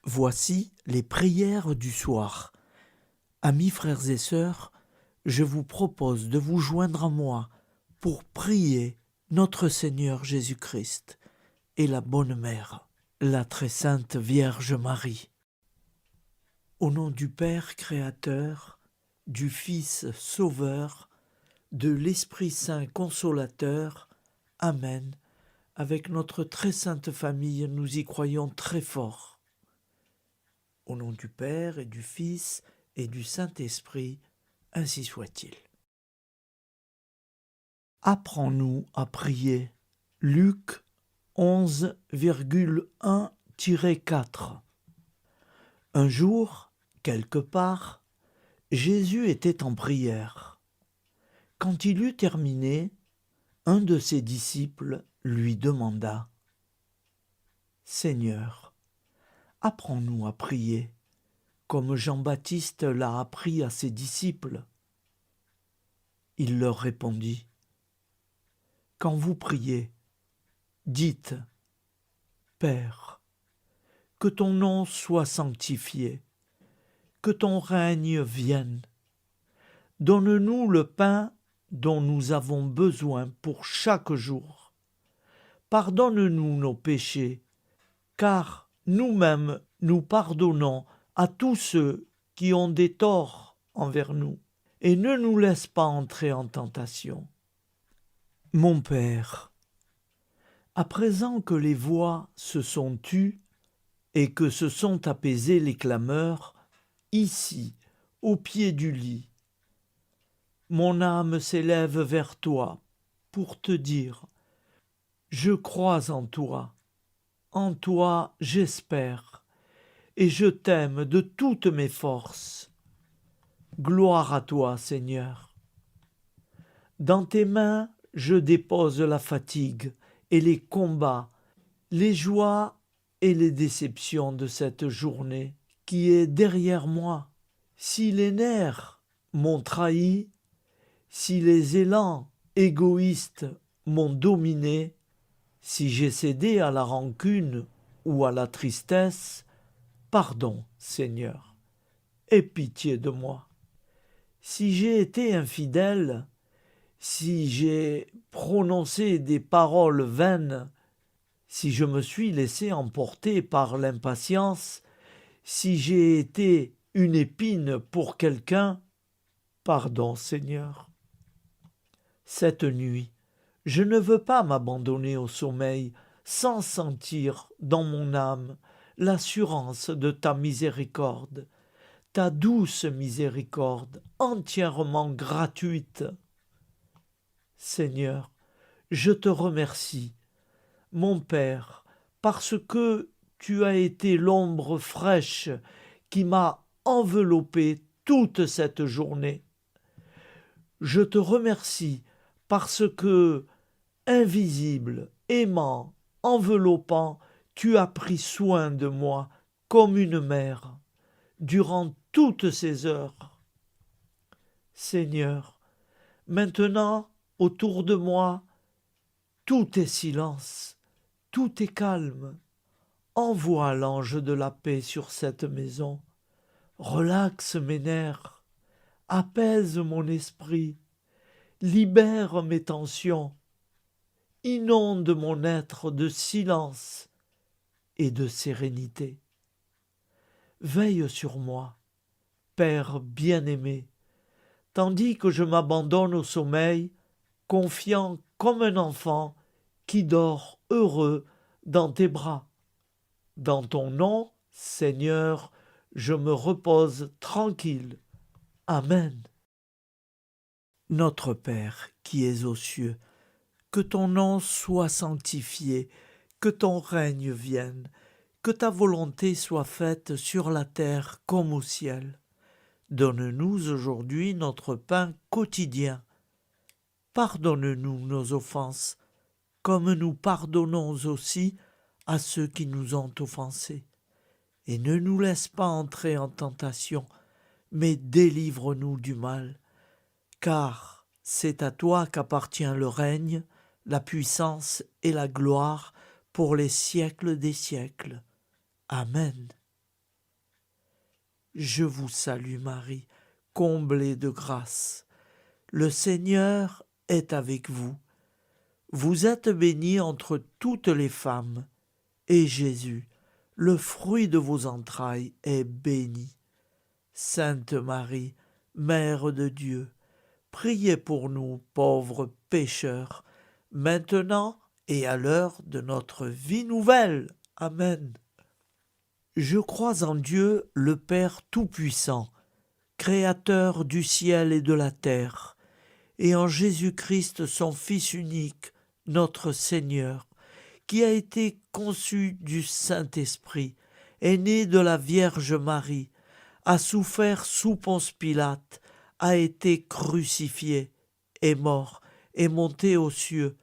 Voici les prières du soir. Amis frères et sœurs, je vous propose de vous joindre à moi pour prier notre Seigneur Jésus-Christ et la Bonne Mère, la très sainte Vierge Marie. Au nom du Père Créateur, du Fils Sauveur, de l'Esprit Saint Consolateur. Amen. Avec notre très sainte famille, nous y croyons très fort. Au nom du Père et du Fils et du Saint-Esprit, ainsi soit-il. Apprends-nous à prier. Luc 11,1-4. Un jour, quelque part, Jésus était en prière. Quand il eut terminé, un de ses disciples lui demanda : « Seigneur, apprends-nous à prier, comme Jean-Baptiste l'a appris à ses disciples. » Il leur répondit : « Quand vous priez, dites : Père, que ton nom soit sanctifié, que ton règne vienne. Donne-nous le pain dont nous avons besoin pour chaque jour. Pardonne-nous nos péchés, car nous-mêmes nous pardonnons à tous ceux qui ont des torts envers nous. Et ne nous laisse pas entrer en tentation. Mon Père, à présent que les voix se sont tues et que se sont apaisées les clameurs, ici, au pied du lit, mon âme s'élève vers toi pour te dire : je crois en toi j'espère, et je t'aime de toutes mes forces. Gloire à toi, Seigneur. Dans tes mains, je dépose la fatigue et les combats, les joies et les déceptions de cette journée qui est derrière moi. Si les nerfs m'ont trahi, si les élans égoïstes m'ont dominé, si j'ai cédé à la rancune ou à la tristesse, pardon, Seigneur, aie pitié de moi. Si j'ai été infidèle, si j'ai prononcé des paroles vaines, si je me suis laissé emporter par l'impatience, si j'ai été une épine pour quelqu'un, pardon, Seigneur. Cette nuit, je ne veux pas m'abandonner au sommeil sans sentir dans mon âme l'assurance de ta miséricorde, ta douce miséricorde entièrement gratuite. Seigneur, je te remercie, mon Père, parce que tu as été l'ombre fraîche qui m'a enveloppé toute cette journée. Je te remercie parce que, invisible, aimant, enveloppant, tu as pris soin de moi comme une mère durant toutes ces heures. Seigneur, maintenant, autour de moi, tout est silence, tout est calme. Envoie l'ange de la paix sur cette maison. Relaxe mes nerfs, apaise mon esprit, libère mes tensions, inonde mon être de silence et de sérénité. Veille sur moi, Père bien-aimé, tandis que je m'abandonne au sommeil, confiant comme un enfant qui dort heureux dans tes bras. Dans ton nom, Seigneur, je me repose tranquille. Amen. Notre Père qui es aux cieux, que ton nom soit sanctifié, que ton règne vienne, que ta volonté soit faite sur la terre comme au ciel. Donne-nous aujourd'hui notre pain quotidien. Pardonne-nous nos offenses, comme nous pardonnons aussi à ceux qui nous ont offensés. Et ne nous laisse pas entrer en tentation, mais délivre-nous du mal. Car c'est à toi qu'appartient le règne, la puissance et la gloire pour les siècles des siècles. Amen. Je vous salue Marie, comblée de grâce. Le Seigneur est avec vous. Vous êtes bénie entre toutes les femmes, et Jésus, le fruit de vos entrailles, est béni. Sainte Marie, Mère de Dieu, priez pour nous pauvres pécheurs, maintenant et à l'heure de notre vie nouvelle. Amen. Je crois en Dieu, le Père Tout-Puissant, Créateur du ciel et de la terre, et en Jésus-Christ, son Fils unique, notre Seigneur, qui a été conçu du Saint-Esprit, est né de la Vierge Marie, a souffert sous Ponce Pilate, a été crucifié, est mort, est monté aux cieux,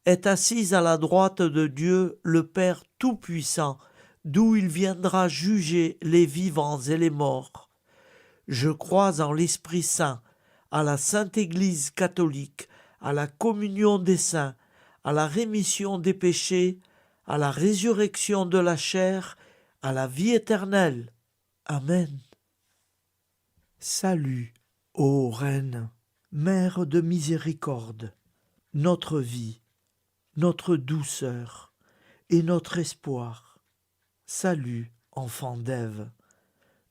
est assis à la droite de Dieu, le Père Tout-Puissant, d'où il viendra juger les vivants et les morts. Je crois en l'Esprit Saint, à la Sainte Église catholique, à la communion des saints, à la rémission des péchés, à la résurrection de la chair, à la vie éternelle. Amen. Salut, ô Reine, Mère de miséricorde, notre vie, notre douceur et notre espoir. Salut, enfant d'Ève,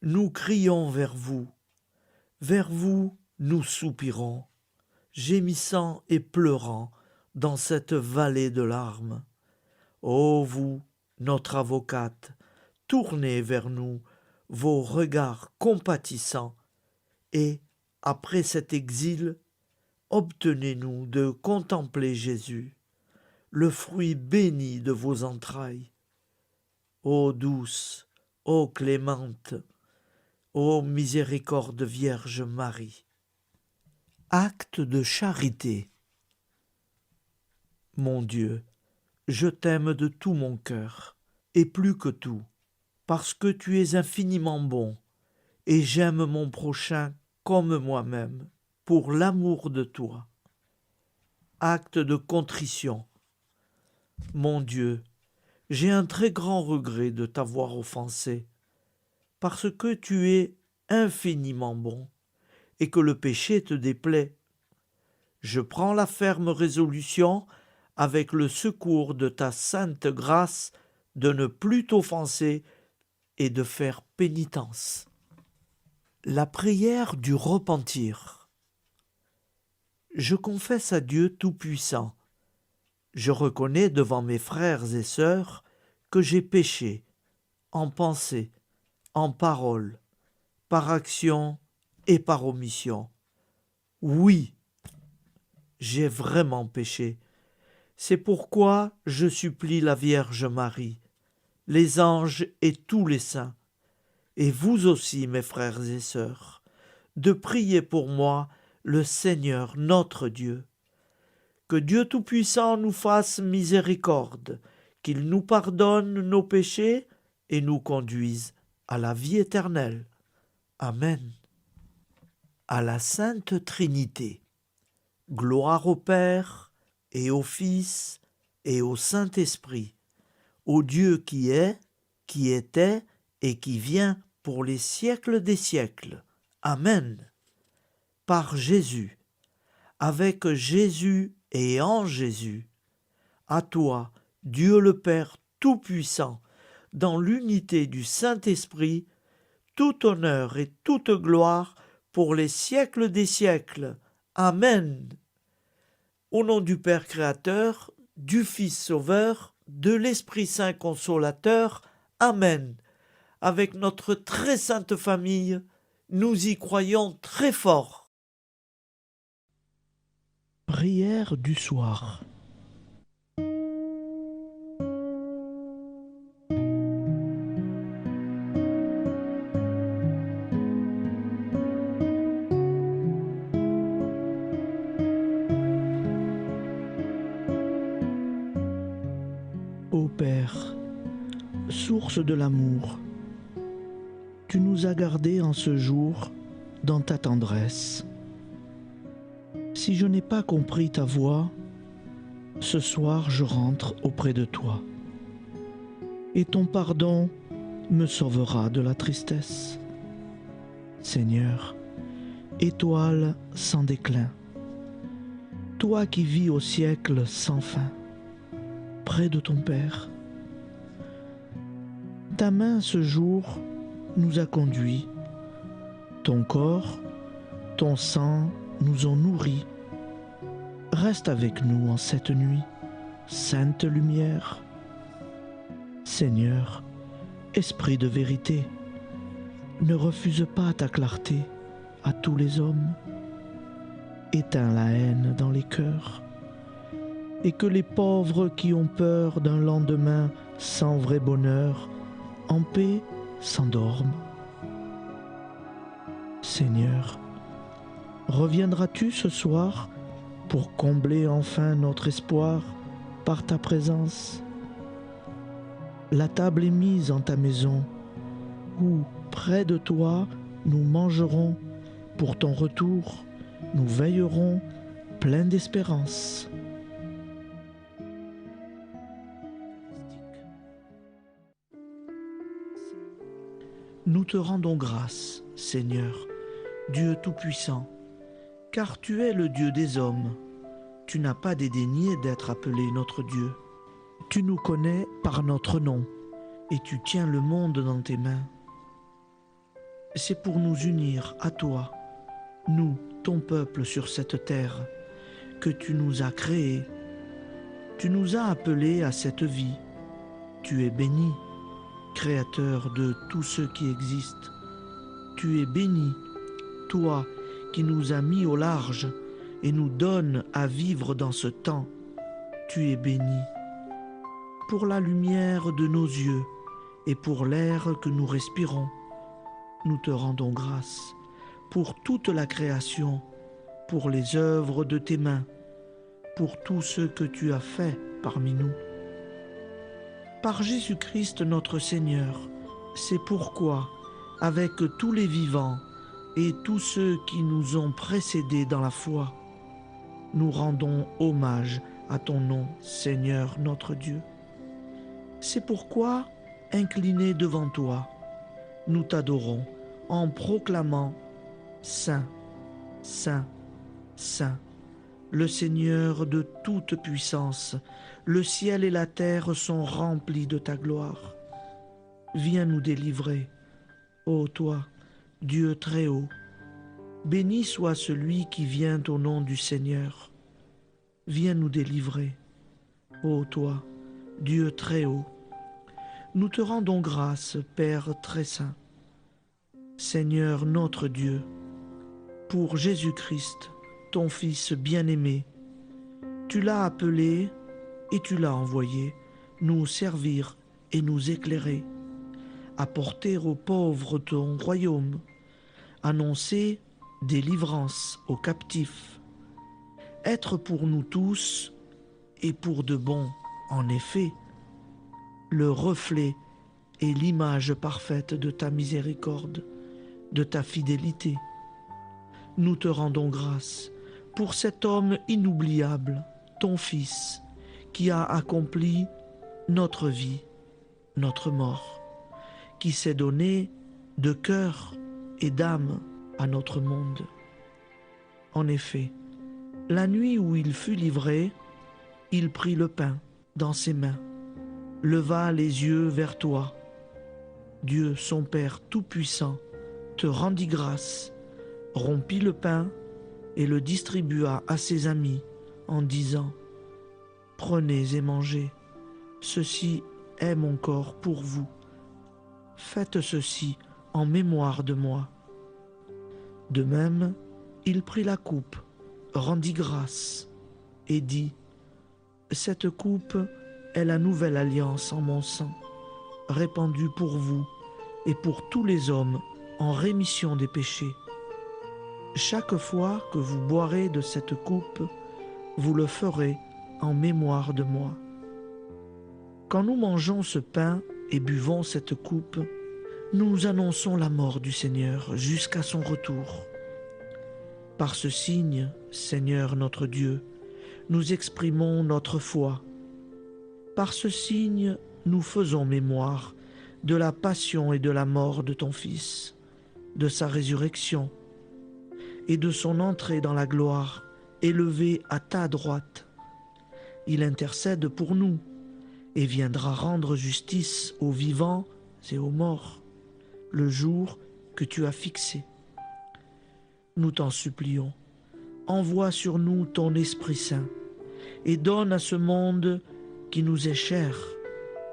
nous crions vers vous nous soupirons, gémissant et pleurant dans cette vallée de larmes. Ô vous, notre avocate, tournez vers nous vos regards compatissants, et, après cet exil, obtenez-nous de contempler Jésus, le fruit béni de vos entrailles. Ô douce, ô clémente, ô miséricorde Vierge Marie. Acte de charité. Mon Dieu, je t'aime de tout mon cœur, et plus que tout, parce que tu es infiniment bon, et j'aime mon prochain comme moi-même, pour l'amour de toi. Acte de contrition. Mon Dieu, j'ai un très grand regret de t'avoir offensé, parce que tu es infiniment bon, et que le péché te déplaît. Je prends la ferme résolution, avec le secours de ta sainte grâce, de ne plus t'offenser et de faire pénitence. La prière du repentir. Je confesse à Dieu Tout-Puissant. Je reconnais devant mes frères et sœurs que j'ai péché, en pensée, en parole, par action et par omission. Oui, j'ai vraiment péché. C'est pourquoi je supplie la Vierge Marie, les anges et tous les saints, et vous aussi, mes frères et sœurs, de prier pour moi le Seigneur notre Dieu. Que Dieu Tout-Puissant nous fasse miséricorde, qu'il nous pardonne nos péchés et nous conduise à la vie éternelle. Amen. À la Sainte Trinité. Gloire au Père et au Fils et au Saint-Esprit, au Dieu qui est, qui était et qui vient pour les siècles des siècles. Amen. Par Jésus, avec Jésus et en Jésus, à toi, Dieu le Père Tout-Puissant, dans l'unité du Saint-Esprit, tout honneur et toute gloire pour les siècles des siècles. Amen. Au nom du Père Créateur, du Fils Sauveur, de l'Esprit Saint Consolateur. Amen. Avec notre très sainte famille, nous y croyons très fort. Prière du soir. Ô Père, source de l'amour, tu nous as gardés en ce jour dans ta tendresse. Si je n'ai pas compris ta voix, ce soir je rentre auprès de toi, et ton pardon me sauvera de la tristesse. Seigneur, étoile sans déclin, toi qui vis au siècle sans fin, près de ton Père, ta main ce jour nous a conduits, ton corps, ton sang nous ont nourris. Reste avec nous en cette nuit, sainte lumière. Seigneur, esprit de vérité, ne refuse pas ta clarté à tous les hommes. Éteins la haine dans les cœurs, et que les pauvres qui ont peur d'un lendemain sans vrai bonheur, en paix s'endorment. Seigneur, reviendras-tu ce soir pour combler enfin notre espoir par ta présence? La table est mise en ta maison, où, près de toi, nous mangerons. Pour ton retour, nous veillerons pleins d'espérance. Nous te rendons grâce, Seigneur, Dieu Tout-Puissant, car tu es le Dieu des hommes. Tu n'as pas dédaigné d'être appelé notre Dieu. Tu nous connais par notre nom, et tu tiens le monde dans tes mains. C'est pour nous unir à toi, nous, ton peuple sur cette terre, que tu nous as créés. Tu nous as appelés à cette vie. Tu es béni, Créateur de tout ce qui existe. Tu es béni, toi qui nous as mis au large et nous donnes à vivre dans ce temps. Tu es béni. Pour la lumière de nos yeux et pour l'air que nous respirons, nous te rendons grâce. Pour toute la création, pour les œuvres de tes mains, pour tout ce que tu as fait parmi nous. Par Jésus-Christ notre Seigneur, c'est pourquoi, avec tous les vivants et tous ceux qui nous ont précédés dans la foi, nous rendons hommage à ton nom, Seigneur notre Dieu. C'est pourquoi, inclinés devant toi, nous t'adorons en proclamant Saint, Saint, Saint, le Seigneur de toute puissance, le ciel et la terre sont remplis de ta gloire. Viens nous délivrer, ô toi, Dieu très haut. Béni soit celui qui vient au nom du Seigneur. Viens nous délivrer, ô toi, Dieu très haut. Nous te rendons grâce, Père très saint. Seigneur notre Dieu, pour Jésus-Christ, ton Fils bien-aimé, tu l'as appelé et tu l'as envoyé nous servir et nous éclairer, apporter aux pauvres ton royaume, annoncer délivrance aux captifs, être pour nous tous et pour de bon, en effet, le reflet et l'image parfaite de ta miséricorde, de ta fidélité. Nous te rendons grâce pour cet homme inoubliable, ton Fils, qui a accompli notre vie, notre mort, qui s'est donné de cœur et d'âme à notre monde. En effet, la nuit où il fut livré, il prit le pain dans ses mains, leva les yeux vers toi. Dieu, son Père Tout-Puissant, te rendit grâce, rompit le pain et le distribua à ses amis en disant « Prenez et mangez, ceci est mon corps pour vous. Faites ceci en mémoire de moi. » De même, il prit la coupe, rendit grâce et dit « Cette coupe est la nouvelle alliance en mon sang, répandue pour vous et pour tous les hommes en rémission des péchés. Chaque fois que vous boirez de cette coupe, vous le ferez en mémoire de moi. Quand nous mangeons ce pain et buvons cette coupe, nous annonçons la mort du Seigneur jusqu'à son retour. Par ce signe, Seigneur notre Dieu, nous exprimons notre foi. Par ce signe, nous faisons mémoire de la passion et de la mort de ton Fils. de sa résurrection et de son entrée dans la gloire, élevé à ta droite. Il intercède pour nous et viendra rendre justice aux vivants et aux morts, le jour que tu as fixé. Nous t'en supplions, envoie sur nous ton Esprit Saint et donne à ce monde qui nous est cher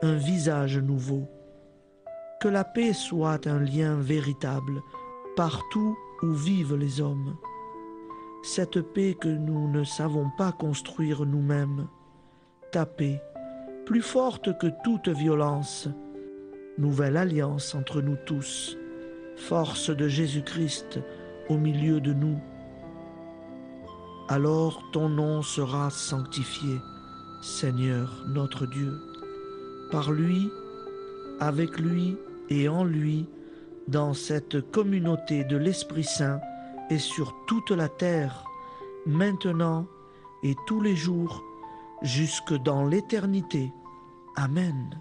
un visage nouveau. Que la paix soit un lien véritable partout où vivent les hommes. Cette paix que nous ne savons pas construire nous-mêmes. Ta paix, plus forte que toute violence. Nouvelle alliance entre nous tous. Force de Jésus-Christ au milieu de nous. Alors ton nom sera sanctifié, Seigneur notre Dieu. Par lui, avec lui et en lui, dans cette communauté de l'Esprit Saint et sur toute la terre, maintenant et tous les jours, jusque dans l'éternité. Amen.